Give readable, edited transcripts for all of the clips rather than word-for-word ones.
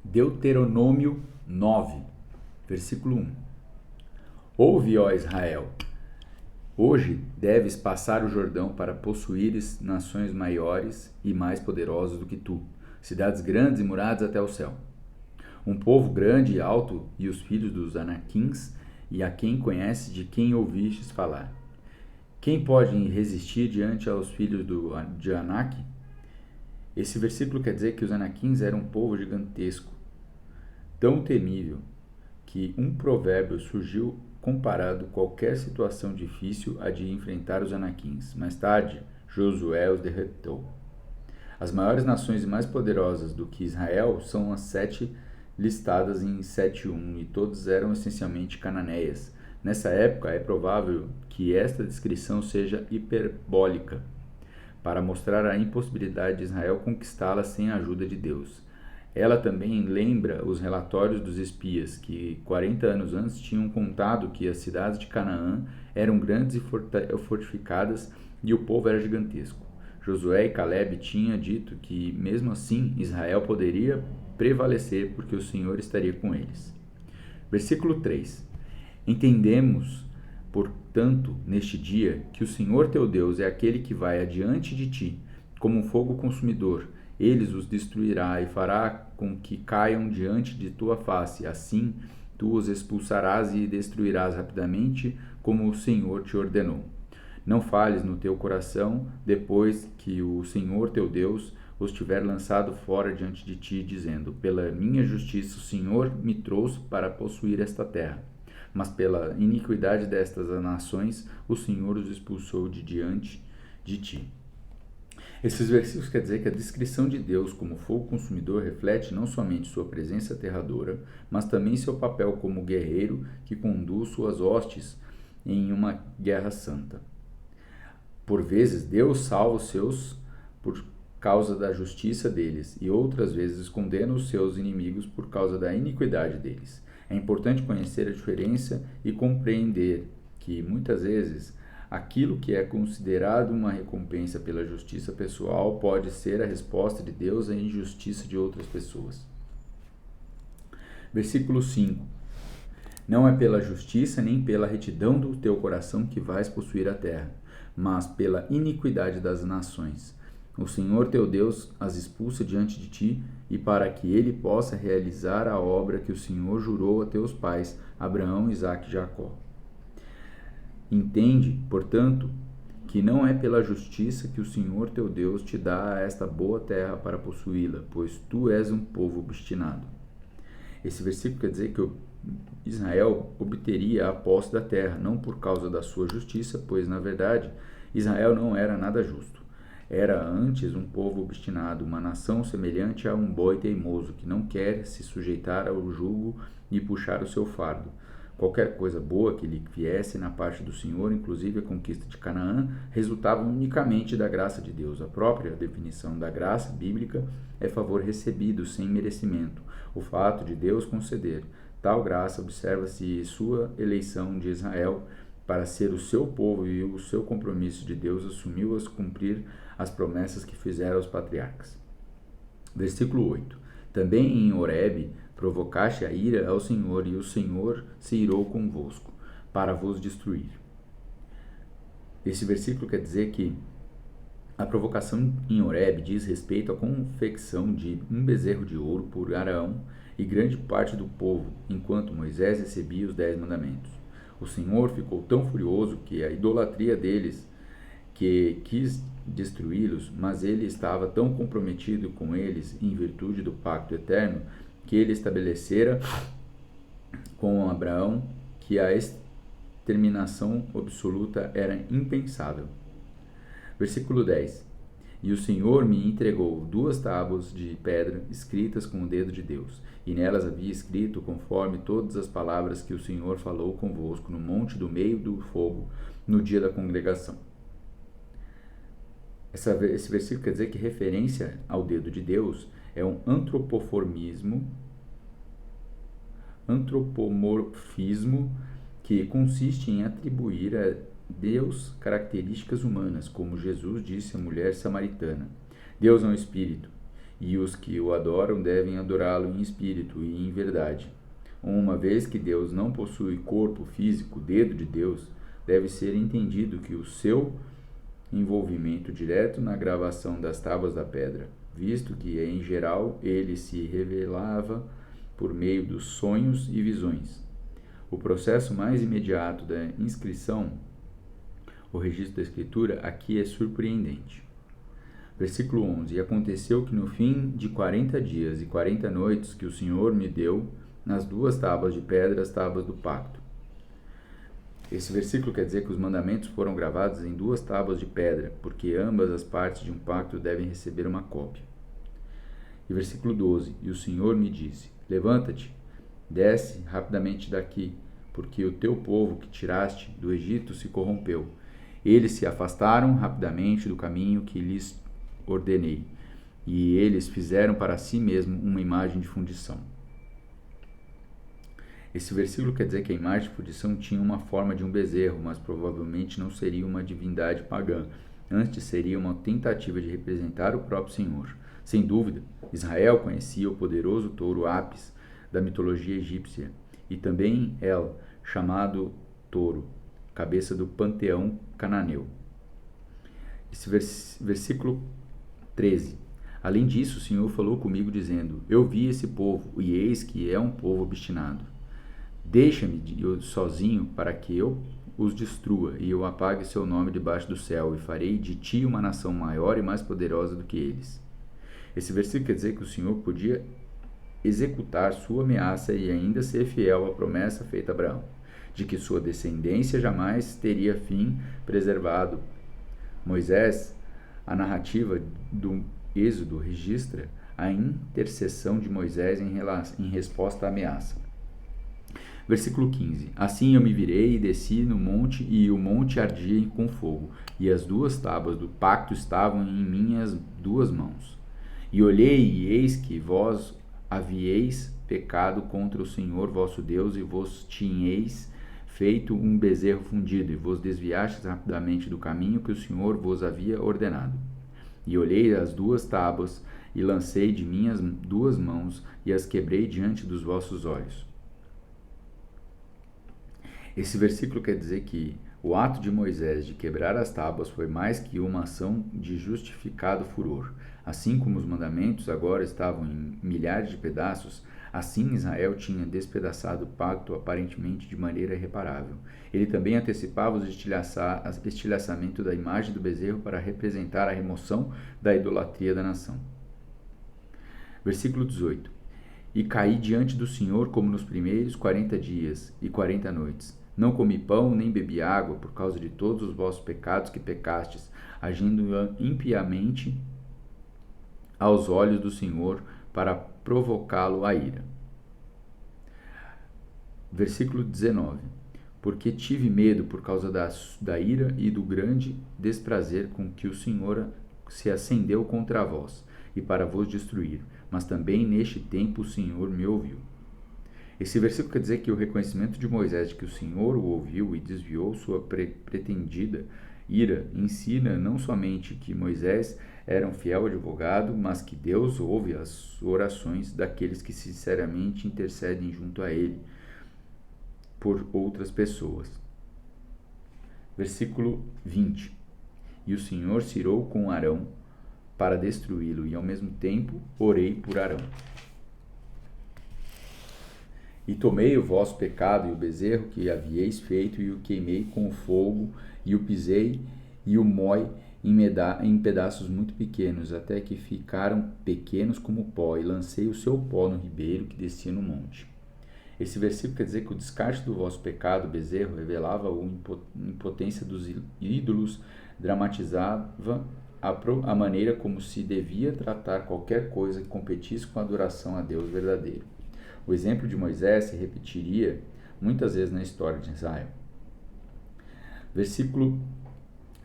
Deuteronômio 9, versículo 1. Ouve, ó Israel, hoje deves passar o Jordão para possuíres nações maiores e mais poderosas do que tu, cidades grandes e muradas até o céu. Um povo grande e alto, e os filhos dos Anaquins, e a quem conheces, de quem ouvistes falar. Quem pode resistir diante aos filhos de Anak? Esse versículo quer dizer que os Anaquins eram um povo gigantesco, tão temível, que um provérbio surgiu comparado qualquer situação difícil a de enfrentar os Anaquins. Mais tarde, Josué os derrotou. As maiores nações e mais poderosas do que Israel são as 7 listadas em 7:1, e todas eram essencialmente cananeias. Nessa época, é provável que esta descrição seja hiperbólica, para mostrar a impossibilidade de Israel conquistá-la sem a ajuda de Deus. Ela também lembra os relatórios dos espias, que 40 anos antes tinham contado que as cidades de Canaã eram grandes e fortificadas e o povo era gigantesco. Josué e Caleb tinham dito que, mesmo assim, Israel poderia prevalecer porque o Senhor estaria com eles. Versículo 3. Entendemos, portanto, neste dia, que o Senhor teu Deus é aquele que vai adiante de ti, como um fogo consumidor. Ele os destruirá e fará com que caiam diante de tua face. Assim, tu os expulsarás e destruirás rapidamente, como o Senhor te ordenou. Não fales no teu coração, depois que o Senhor teu Deus os tiver lançado fora diante de ti, dizendo: pela minha justiça o Senhor me trouxe para possuir esta terra. Mas pela iniquidade destas nações, o Senhor os expulsou de diante de ti. Esses versículos quer dizer que a descrição de Deus como fogo consumidor reflete não somente sua presença aterradora, mas também seu papel como guerreiro que conduz suas hostes em uma guerra santa. Por vezes, Deus salva os seus por causa da justiça deles, e outras vezes condena os seus inimigos por causa da iniquidade deles. É importante conhecer a diferença e compreender que, muitas vezes, aquilo que é considerado uma recompensa pela justiça pessoal pode ser a resposta de Deus à injustiça de outras pessoas. Versículo 5. Não é pela justiça nem pela retidão do teu coração que vais possuir a terra, mas pela iniquidade das nações. O Senhor teu Deus as expulsa diante de ti, e para que ele possa realizar a obra que o Senhor jurou a teus pais, Abraão, Isaque e Jacó. Entende, portanto, que não é pela justiça que o Senhor teu Deus te dá esta boa terra para possuí-la, pois tu és um povo obstinado. Esse versículo quer dizer que Israel obteria a posse da terra, não por causa da sua justiça, pois, na verdade, Israel não era nada justo. Era antes um povo obstinado, uma nação semelhante a um boi teimoso, que não quer se sujeitar ao jugo e puxar o seu fardo. Qualquer coisa boa que lhe viesse na parte do Senhor, inclusive a conquista de Canaã, resultava unicamente da graça de Deus. A própria definição da graça bíblica é favor recebido sem merecimento, o fato de Deus conceder. Tal graça observa-se sua eleição de Israel para ser o seu povo, e o seu compromisso de Deus assumiu-as cumprir as promessas que fizera aos patriarcas. Versículo 8. Também em Horebe provocaste a ira ao Senhor, e o Senhor se irou convosco, para vos destruir. Esse versículo quer dizer que a provocação em Horebe diz respeito à confecção de um bezerro de ouro por Arão e grande parte do povo, enquanto Moisés recebia os 10 mandamentos. O Senhor ficou tão furioso que a idolatria deles, que quis destruí-los, mas ele estava tão comprometido com eles em virtude do pacto eterno, que ele estabelecera com Abraão que a exterminação absoluta era impensável. Versículo 10. E o Senhor me entregou 2 tábuas de pedra escritas com o dedo de Deus, e nelas havia escrito conforme todas as palavras que o Senhor falou convosco no monte do meio do fogo, no dia da congregação. Esse versículo quer dizer que referência ao dedo de Deus é um antropomorfismo que consiste em atribuir a Deus características humanas, como Jesus disse à mulher samaritana. Deus é um espírito, e os que o adoram devem adorá-lo em espírito e em verdade. Uma vez que Deus não possui corpo físico, dedo de Deus, deve ser entendido que o seu envolvimento direto na gravação das tábuas da pedra, visto que, em geral, ele se revelava por meio dos sonhos e visões. O processo mais imediato da inscrição, o registro da escritura, aqui é surpreendente. Versículo 11. E aconteceu que no fim de 40 dias e 40 noites que o Senhor me deu, nas 2 tábuas de pedra, as tábuas do pacto. Esse versículo quer dizer que os mandamentos foram gravados em 2 tábuas de pedra, porque ambas as partes de um pacto devem receber uma cópia. E versículo 12. E o Senhor me disse: levanta-te, desce rapidamente daqui, porque o teu povo que tiraste do Egito se corrompeu. Eles se afastaram rapidamente do caminho que lhes ordenei, e eles fizeram para si mesmo uma imagem de fundição. Esse versículo quer dizer que a imagem de fundição tinha uma forma de um bezerro, mas provavelmente não seria uma divindade pagã. Antes seria uma tentativa de representar o próprio Senhor. Sem dúvida, Israel conhecia o poderoso touro Apis da mitologia egípcia, e também El, chamado touro, cabeça do panteão cananeu. Esse versículo 13. Além disso, o Senhor falou comigo dizendo: eu vi esse povo, e eis que é um povo obstinado. Deixa-me sozinho para que eu os destrua, e eu apague seu nome debaixo do céu, e farei de ti uma nação maior e mais poderosa do que eles. Esse versículo quer dizer que o Senhor podia executar sua ameaça e ainda ser fiel à promessa feita a Abraão, de que sua descendência jamais teria fim preservado. Moisés, a narrativa do Êxodo registra a intercessão de Moisés em resposta à ameaça. Versículo 15. Assim eu me virei e desci no monte, e o monte ardia com fogo, e as 2 tábuas do pacto estavam em minhas 2 mãos. E olhei, e eis que vós havíeis pecado contra o Senhor vosso Deus, e vos tinhais feito um bezerro fundido, e vos desviastes rapidamente do caminho que o Senhor vos havia ordenado. E olhei as 2 tábuas, e lancei de minhas 2 mãos, e as quebrei diante dos vossos olhos. Esse versículo quer dizer que o ato de Moisés de quebrar as tábuas foi mais que uma ação de justificado furor. Assim como os mandamentos agora estavam em milhares de pedaços, assim Israel tinha despedaçado o pacto aparentemente de maneira irreparável. Ele também antecipava o estilhaçamento da imagem do bezerro para representar a remoção da idolatria da nação. Versículo 18. E caí diante do Senhor como nos primeiros 40 dias e 40 noites. Não comi pão, nem bebi água, por causa de todos os vossos pecados que pecastes, agindo impiamente aos olhos do Senhor, para provocá-lo à ira. Versículo 19. Porque tive medo por causa da ira e do grande desprazer com que o Senhor se acendeu contra vós, e para vos destruir. Mas também neste tempo o Senhor me ouviu. Esse versículo quer dizer que o reconhecimento de Moisés de que o Senhor o ouviu e desviou sua pretendida ira ensina não somente que Moisés era um fiel advogado, mas que Deus ouve as orações daqueles que sinceramente intercedem junto a ele por outras pessoas. Versículo 20. E o Senhor se irou com Arão para destruí-lo, e ao mesmo tempo orei por Arão. E tomei o vosso pecado e o bezerro que havíeis feito, e o queimei com o fogo, e o pisei, e o mói em pedaços muito pequenos, até que ficaram pequenos como pó, e lancei o seu pó no ribeiro que descia no monte. Esse versículo quer dizer que o descarte do vosso pecado, bezerro, revelava a impotência dos ídolos, dramatizava a maneira como se devia tratar qualquer coisa que competisse com a adoração a Deus verdadeiro. O exemplo de Moisés se repetiria muitas vezes na história de Israel. Versículo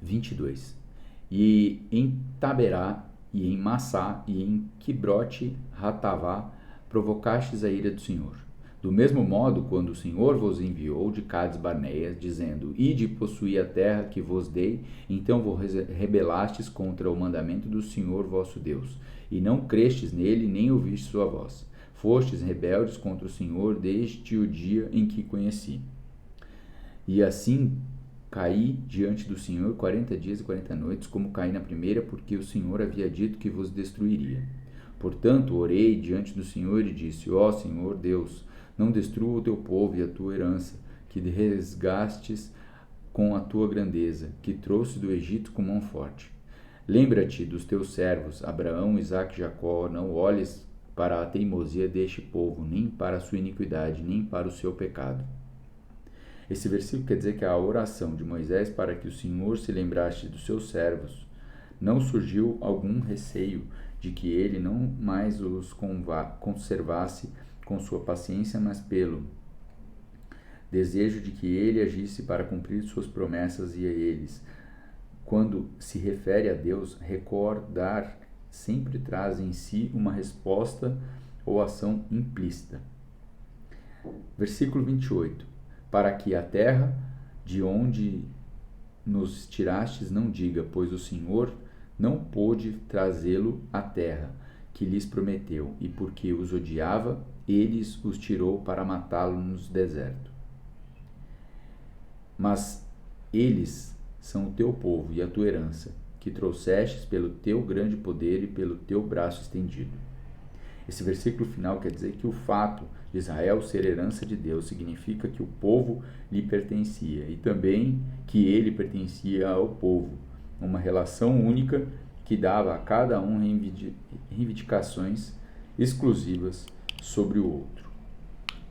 22. E em Taberá, e em Massá, e em Quibrote Hatavá, provocastes a ira do Senhor. Do mesmo modo, quando o Senhor vos enviou de Cades Barneia, dizendo: Ide possuí a terra que vos dei, então vos rebelastes contra o mandamento do Senhor vosso Deus, e não crestes nele, nem ouviste sua voz. Fostes rebeldes contra o Senhor desde o dia em que conheci. E assim caí diante do Senhor 40 dias e 40 noites, como caí na primeira, porque o Senhor havia dito que vos destruiria. Portanto, orei diante do Senhor e disse: Ó Senhor Deus, não destrua o teu povo e a tua herança, que resgastes com a tua grandeza, que trouxe do Egito com mão forte. Lembra-te dos teus servos, Abraão, Isaque e Jacó, não olhes para a teimosia deste povo, nem para a sua iniquidade, nem para o seu pecado. Esse versículo quer dizer que a oração de Moisés para que o Senhor se lembrasse dos seus servos, não surgiu algum receio de que ele não mais os conservasse com sua paciência, mas pelo desejo de que ele agisse para cumprir suas promessas e a eles. Quando se refere a Deus, recordar sempre traz em si uma resposta ou ação implícita. Versículo 28. Para que a terra de onde nos tirastes não diga, pois o Senhor não pôde trazê-lo à terra que lhes prometeu, e porque os odiava, eles os tirou para matá-lo no deserto. Mas eles são o teu povo e a tua herança, que trouxestes pelo teu grande poder e pelo teu braço estendido. Esse versículo final quer dizer que o fato de Israel ser herança de Deus significa que o povo lhe pertencia e também que ele pertencia ao povo, uma relação única que dava a cada um reivindicações exclusivas sobre o outro.